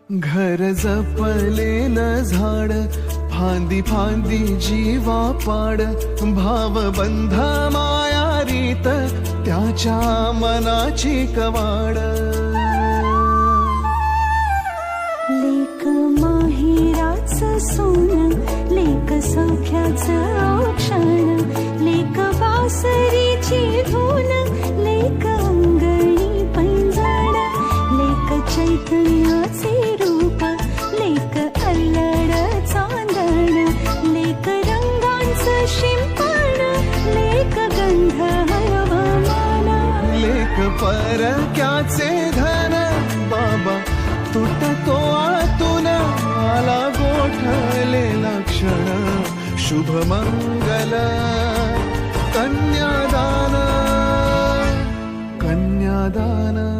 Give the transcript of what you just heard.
घर जपलेलं झाड, फांदी फांदी जीवा पाड, भावबंध माया रीत त्याच्या मनाची कवाड. लेक माहेराचं सोनं, लेक सौख्याचं औक्षण, लेक बासरीची धून, लेक अंगणी पैंजण, लेक चैतन्याचे रूप, लेक अल्लड चांदण, लेक रंगांचं शिंपण, लेक गंध हवामान, लेक परक्याचे धन, बाबा तुटतो आतून आला गोठलेला क्षण. शुभ मंगल कन्यादान, कन्यादान.